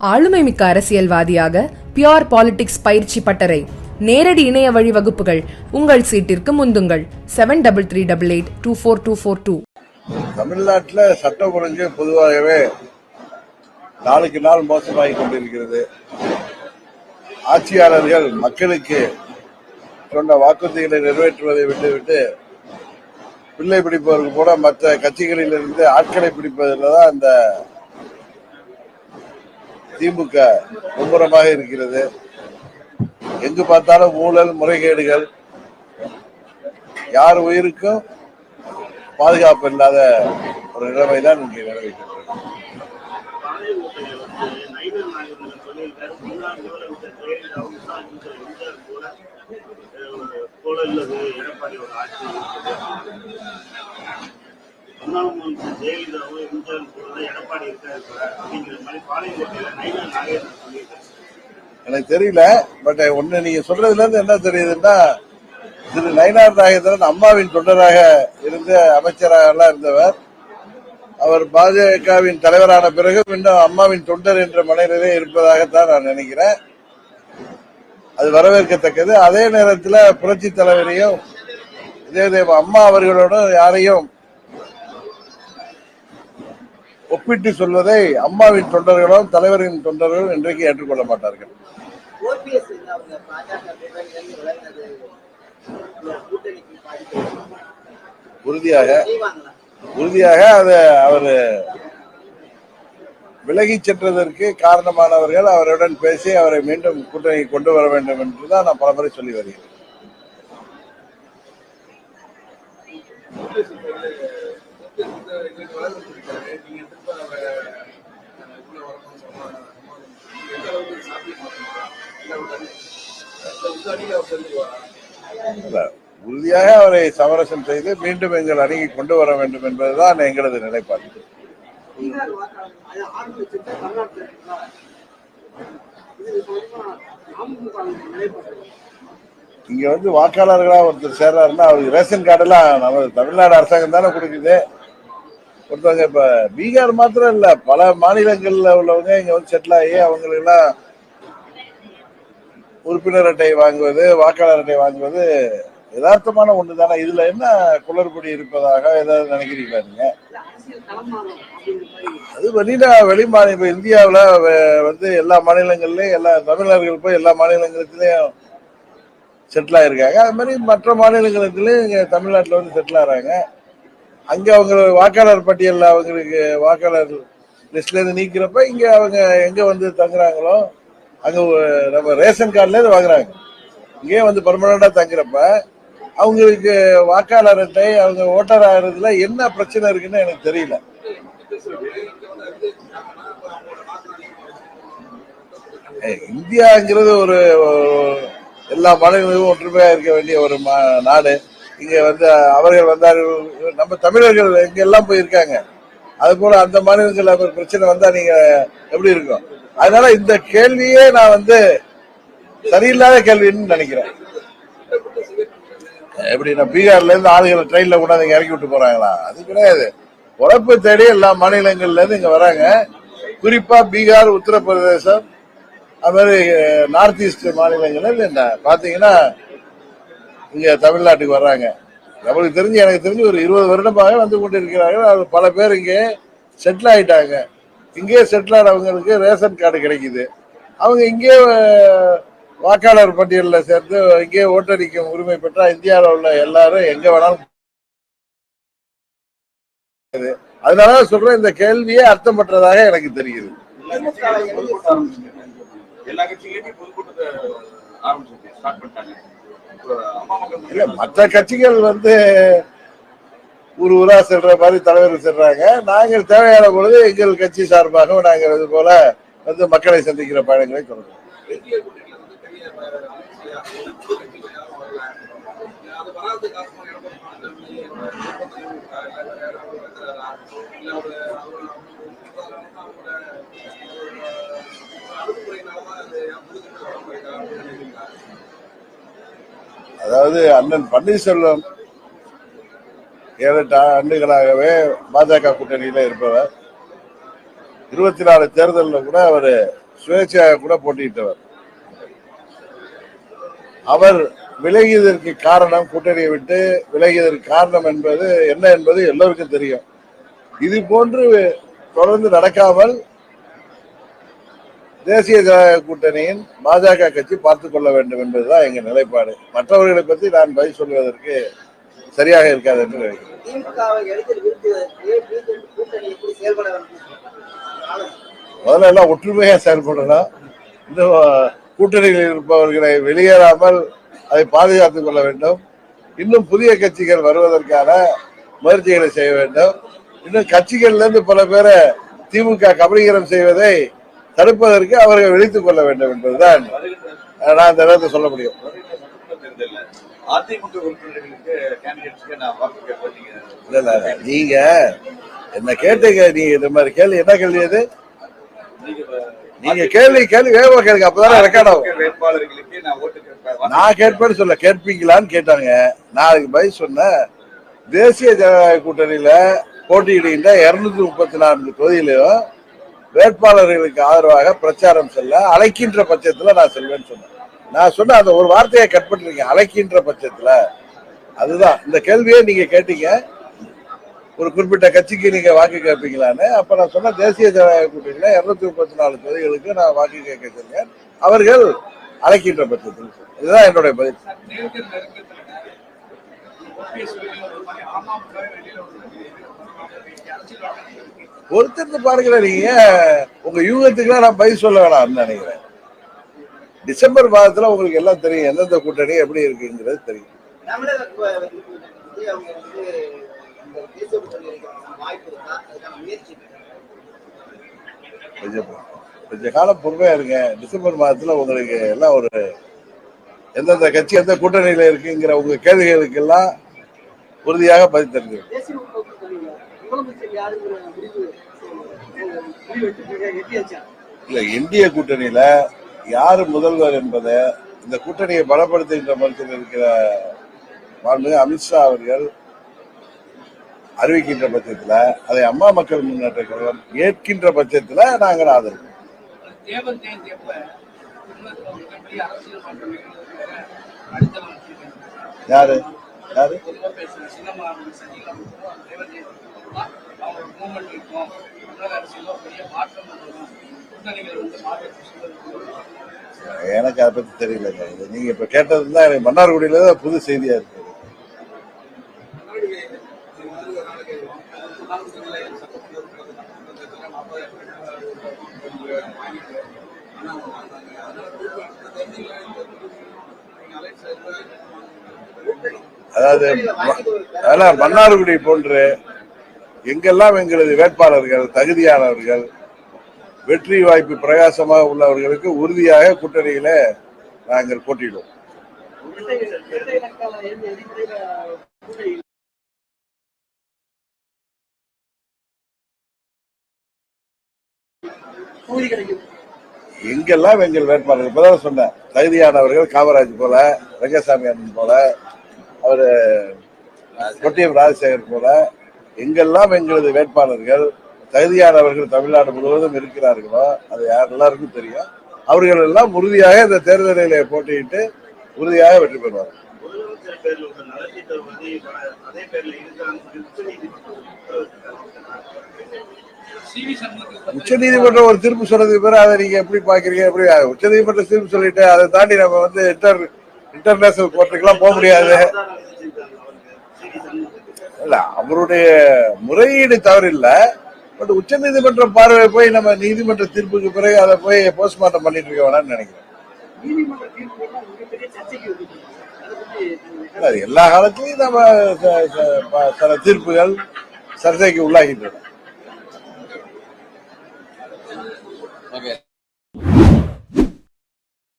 ஆளுமை மிக்க அரசியல்வாதியாக பியோர் பாலிடிக்ஸ் பயிற்சி பட்டறை, நேரடி இணைய வழி வகுப்புகள். உங்கள் சீட்டிற்கு முந்துங்கள். 7388824242. தமிழ்நாட்டில் சட்டம் ஒழுங்கு பொதுவாகவே நாளுக்கு நாள் மோசமாகிக் கொண்டிருக்கிறது. ஆட்சியாளர்கள் மக்களுக்கு சொன்ன வாக்குறுதிகளை நிறைவேற்றுவதை விட்டுவிட்டு பிள்ளை பிடிப்பவர்கள் கூட மற்ற கட்சிகளில் இருந்து ஆட்களை பிடிப்பதில் தான் அந்த திமுக மும்முரமாக இருக்கிறது. எங்கு பார்த்தாலும் ஊழல், முறைகேடுகள், யார் உயிருக்கும் பாதுகாப்பு இல்லாத ஒரு நிலைமை தான் இங்கே நிலவுகிறது. எனக்கு தெரியல, பட் ஒண்ணு நீங்க சொல்றதுல இருந்து என்ன தெரியுதுன்னா, திரு நயினார் நாகேந்திரன் அம்மாவின் தொண்டராக இருந்து அமைச்சராக எல்லாம் இருந்தவர். அவர் பாஜகவின் தலைவரான பிறகு இன்னும் அம்மாவின் தொண்டர் என்ற மனநிலையிலே இருப்பதாகத்தான் நான் நினைக்கிறேன். அது வரவேற்கத்தக்கது. அதே நேரத்தில் புரட்சி தலைவரையும் இதே அம்மா அவர்களோடு யாரையும் ஒப்பிட்டு சொல்வதை அம்மாவின் தொண்டர்களும் தலைவரின் தொண்டர்களும் இன்றைக்கு ஏற்றுக்கொள்ள மாட்டார்கள். உறுதியாக அதை அவர் விலகி சென்றதற்கு காரணமானவர்கள் அவருடன் பேசி அவரை மீண்டும் கூட்டணி கொண்டு வர வேண்டும் என்றுதான் நான் பலமுறை சொல்லி வருகிறேன். உறுதியாக அவரை சமரசம் செய்து மீண்டும் எங்கள் அணியை கொண்டு வர வேண்டும் என்பதுதான் எங்களது நிலைப்பாடு. இங்க வாக்காளர்களா ஒருத்தர் சேர்றாருன்னா அவருக்கு ரேஷன் கார்டு எல்லாம் நம்ம தமிழ்நாடு அரசாங்கம் தானே கொடுக்குது. ஒருத்தவங்க இப்ப பீகார் மாத்திரம் இல்ல, பல மாநிலங்கள்ல உள்ளவங்க இங்க செட்டில் ஆகி அவங்களுக்கு எல்லாம் உறுப்பினர் அட்டை வாங்குவது, வாக்காளர் அட்டை வாங்குவது யதார்த்தமான ஒண்ணு தானே. இதுல என்ன குளறுபடி இருப்பதாக ஏதாவது நினைக்கிறீங்களா நீங்க? அது வெளி மாநில இந்தியாவில எல்லா மாநிலங்கள்லயும் எல்லா தமிழர்கள் போய் எல்லா மாநிலங்களிலையும் செட்டில் ஆயிருக்காங்க. அது மாதிரி மற்ற மாநிலங்களுக்குலயும் இங்க தமிழ்நாட்டில் செட்டில் ஆறாங்க. அங்க அவங்க வாக்காளர் பட்டியல் அவங்களுக்கு வாக்காளர் லிஸ்ட்ல இருந்து நீக்கிறப்ப இங்க அவங்க எங்க தங்குறாங்களோ அங்க நம்ம ரேஷன் கார்டுல இருந்து வாங்குறாங்க. இங்கே பர்மனண்டா தங்குறப்ப அவங்களுக்கு வாக்காளர் அட்டை அவங்க ஓட்டர் ஆகிறதுல என்ன பிரச்சனை இருக்குன்னு எனக்கு தெரியல. இந்தியாங்கிறது ஒரு எல்லா மாநிலங்களும் ஒற்றுமையா இருக்க வேண்டிய ஒரு நாடு. இங்க அவர்கள் வந்தார்கள், நம்ம தமிழர்கள் எங்க எல்லாம் போயிருக்காங்க. அது போல அந்த மாநிலங்கள் பிரச்சனை வந்தா நீங்க எப்படி இருக்கும்? அதனால இந்த கேள்வியே நான் சரியில்லாத கேள்வின்னு நினைக்கிறேன். எப்படி பீகார்ல இருந்து ஆளுகளை ட்ரெயின்ல கூட இங்க இறக்கி விட்டு போறாங்களா? அது கிடையாது. உழைப்பு தேடி எல்லா மாநிலங்கள்ல இருந்து இங்க வராங்க. குறிப்பா பீகார், உத்தரப்பிரதேசம், அது மாதிரி நார்த் ஈஸ்ட் மாநிலங்கள்ல என்ன பாத்தீங்கன்னா இங்க தமிழ்நாட்டுக்கு வர்றாங்க. எனக்கு தெரிஞ்சு ஒரு 20 வருடமாக கொண்டிருக்கிறார்கள். அது பல பேர் இங்கே செட்டில் ஆயிட்டாங்க. இங்கே செட்டில் ஆனவங்களுக்கு ரேஷன் கார்டு கிடைக்குது. அவங்க இங்கே வாக்காளர் பட்டியலில் சேர்ந்து இங்கே ஓட்டடிக்கும் உரிமை பெற்றா இந்தியாவில் உள்ள எல்லாரும் எங்க வேணாலும். அதனால சொல்றேன், இந்த கேள்வியே அர்த்தமற்றதாக எனக்கு தெரியுது. இல்ல, மற்ற கட்சிகள் ஊரா செல்ற மாதிரி தலைவர் செல்றாங்க. நாங்கள் தேவையான பொழுது எங்கள் கட்சி சார்பாக நாங்கள் இது போல மக்களை சந்திக்கிற பயணங்களை தொடர்கிறோம். அதாவது அண்ணன் பன்னீர்செல்வம் 7-8 ஆண்டுகளாகவே பாஜக கூட்டணியில இருப்பவர். 24 தேர்தலில் கூட அவர் சுயேட்சையாக கூட போட்டியிட்டவர். அவர் விலகியதற்கு காரணம், கூட்டணியை விட்டு விலகியதற்கு காரணம் என்பது என்ன என்பது எல்லோருக்கும் தெரியும். இது போன்று தொடர்ந்து நடக்காமல் தேசிய ஜனநாயக கூட்டணியின் பாஜக கட்சி பார்த்துக் கொள்ள வேண்டும் என்பதுதான் எங்க நிலைப்பாடு. மற்றவர்களை பற்றி நான் பதில் சொல்வதற்கு சரியாக இருக்காது என்று நினைக்கிறேன். முதல்ல எல்லாம் ஒற்றுமையா செயல்படணும். இந்த கூட்டணியில் இருப்பவர்களை வெளியேறாமல் அதை பாதுகாத்துக் கொள்ள வேண்டும். இன்னும் புதிய கட்சிகள் வருவதற்கான முயற்சிகளை செய்ய வேண்டும். இன்னும் கட்சிகள்ல இருந்து பல பேரை திமுக கபலீகரம் செய்வதை தடுப்பதற்கு அவர்கள் விழித்துக் கொள்ள வேண்டும் என்பதுதான் நான் இந்த நேரத்தை சொல்ல முடியும். நீங்க என்ன கேட்டீங்க, நீங்க இந்த மாதிரி கேள்வி என்ன கேள்வி அது? நீங்க கேள்வி வேகமா கேளுங்க, அப்பதான் ரெக்கார்ட் ஆகும். நான் கேட்பேன்னு சொல்ல, கேட்பீங்களான்னு கேட்டாங்க. நான் அதுக்கு பதில் சொன்னேன். தேசிய ஜனநாயக கூட்டணியில போட்டியிடுகின்ற 234 தொகுதியிலும் வேட்பாளர்களுக்கு ஆதரவாக பிரச்சாரம் செல்ல அழைக்கின்ற பட்சத்துல நான் செல்வேன்னு சொன்னேன். நான் சொன்ன அந்த ஒரு வார்த்தையை கட் பண்ணிருக்கீங்க, அழைக்கின்ற பட்சத்துல. அதுதான் இந்த கேள்வியே நீங்க கேட்டீங்க, ஒரு குறிப்பிட்ட கட்சிக்கு நீங்க வாக்கு கேட்பீங்களான்னு. அப்ப நான் சொன்ன தேசிய ஜனநாயக கூட்டணியில 234 தொகுதிகளுக்கு நான் வாக்கு கேட்க சொன்னேன், அவர்கள் அழைக்கின்ற பட்சத்தில். இதுதான் என்னுடைய பதில். பொறுத்திருந்து பாருங்க. நீங்க உங்க யூகத்துக்குலாம் நான் பதில் சொல்ல வேணாம்னு நினைக்கிறேன். டிசம்பர் மாதத்துல உங்களுக்கு எல்லாம் தெரியும், எந்தெந்த கூட்டணி எப்படி இருக்குங்கிறது தெரியும். கொஞ்ச காலம் பொறுமையா இருங்க. டிசம்பர் மாதத்துல உங்களுக்கு எல்லாம் ஒரு எந்தெந்த கட்சி எந்த கூட்டணியில இருக்குங்கிற உங்க கேள்விகளுக்கு எல்லாம் உறுதியாக பதில் தெரிஞ்சு. இல்ல, இந்திய கூட்டணியில யாரு முதல்வர் என்பதை இந்த கூட்டணியை பலப்படுத்துகின்ற மருத்துவத்தில் இருக்கிற மாண்புமிகு அமித்ஷா அவர்கள் அறிவிக்கின்ற பட்சத்துல, அதை அம்மா மக்கள் முன்னேற்ற கழகம் ஏற்கின்ற பட்சத்துல நாங்கள் ஆதரவு. யாரு யாரு எனக்கு அதை பத்தி தெரியல. நீங்க இப்ப கேட்டதுதான் எனக்கு மன்னார்குடியில தான் புது செய்தியா இருக்கு. அதாவது மன்னார்குடி போன்று எங்கெல்லாம் எங்களது வேட்பாளர்கள் தகுதியானவர்கள், வெற்றி வாய்ப்பு பிரகாசமாக உள்ளவர்களுக்கு உறுதியாக கூட்டணியில நாங்கள் போட்டியிடுவோம். எங்கெல்லாம் எங்கள் வேட்பாளர்கள் இப்பதான் சொன்னேன், தகுதியானவர்கள் காமராஜ் போல, ரங்கசாமி அண்ணன் போல, அவரு கொட்டியம் ராஜசேகர் போல, எங்கெல்லாம் எங்களது வேட்பாளர்கள் தகுதியானவர்கள் தமிழ்நாடு முழுவதும் இருக்கிறார்களோ அது எல்லாருக்கும் தெரியும். அவர்கள் எல்லாம் உறுதியாக இந்த தேர்தலிலே போட்டியிட்டு உறுதியாக வெற்றி பெறுவார்கள். உச்ச நீதிமன்றம் ஒரு தீர்ப்பு சொன்னதுக்கு பிறகு அதை நீங்க எப்படி பாக்குறீங்க? எப்படி உச்ச நீதிமன்றம் தீர்ப்பு சொல்லிட்டு அதை தாண்டி நம்ம வந்து இன்டர்நேஷனல் கோர்ட்டுக்கெல்லாம் போக முடியாது. இல்ல, அவருடைய முறையீடு தவறு இல்ல. பட் உச்ச நீதிமன்ற பார்வை போய் நம்ம நீதிமன்ற தீர்ப்புக்கு பிறகு அதை போய் போஸ்ட்மார்ட்டம் பண்ணிட்டு இருக்க வேணாம்னு நினைக்கிறேன். எல்லா காலத்திலையும் நம்ம சில தீர்ப்புகள் சர்ச்சைக்கு உள்ளாகின்றன.